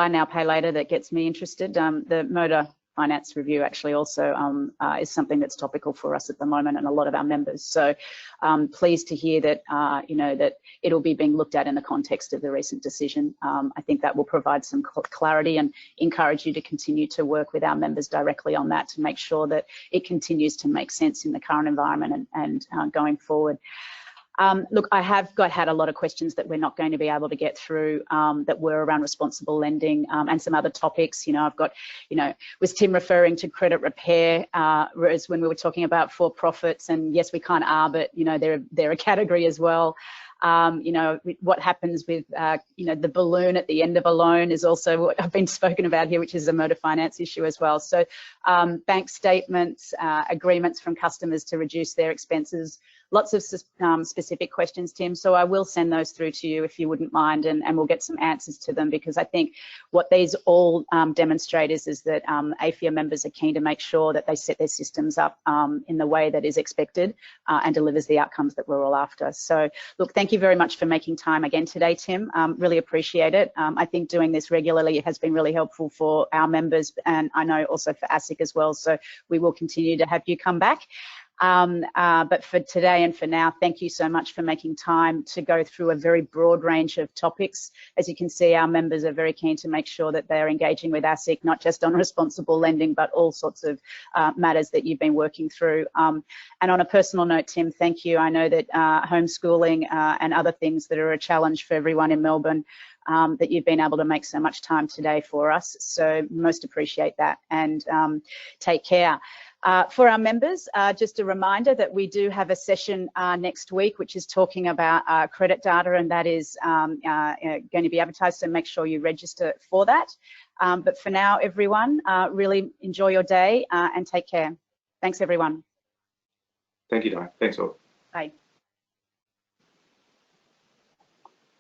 Now, Pay Later that gets me interested. The motor finance review actually also is something that's topical for us at the moment and a lot of our members. So pleased to hear that that it'll be being looked at in the context of the recent decision. I think that will provide some clarity and encourage you to continue to work with our members directly on that to make sure that it continues to make sense in the current environment and going forward. Look, I have had a lot of questions that we're not going to be able to get through that were around responsible lending and some other topics. I've got, was Tim referring to credit repair as when we were talking about for-profits? And yes, we kind of are, but they're a category as well. What happens with, the balloon at the end of a loan is also what I've been spoken about here, which is a motor finance issue as well. So bank statements, agreements from customers to reduce their expenses, lots of specific questions, Tim. So I will send those through to you if you wouldn't mind, and we'll get some answers to them, because I think what these all demonstrate is that AFIA members are keen to make sure that they set their systems up in the way that is expected and delivers the outcomes that we're all after. So look, thank you very much for making time again today, Tim. Really appreciate it. I think doing this regularly has been really helpful for our members, and I know also for ASIC as well. So we will continue to have you come back. But for today and for now, thank you so much for making time to go through a very broad range of topics. As you can see, our members are very keen to make sure that they're engaging with ASIC, not just on responsible lending, but all sorts of matters that you've been working through. And on a personal note, Tim, thank you. I know that homeschooling and other things that are a challenge for everyone in Melbourne, that you've been able to make so much time today for us. So most appreciate that, and take care. For our members, just a reminder that we do have a session next week, which is talking about credit data, and that is going to be advertised, so make sure you register for that. But for now, everyone, really enjoy your day and take care. Thanks, everyone. Thank you, Di. Thanks all. Bye.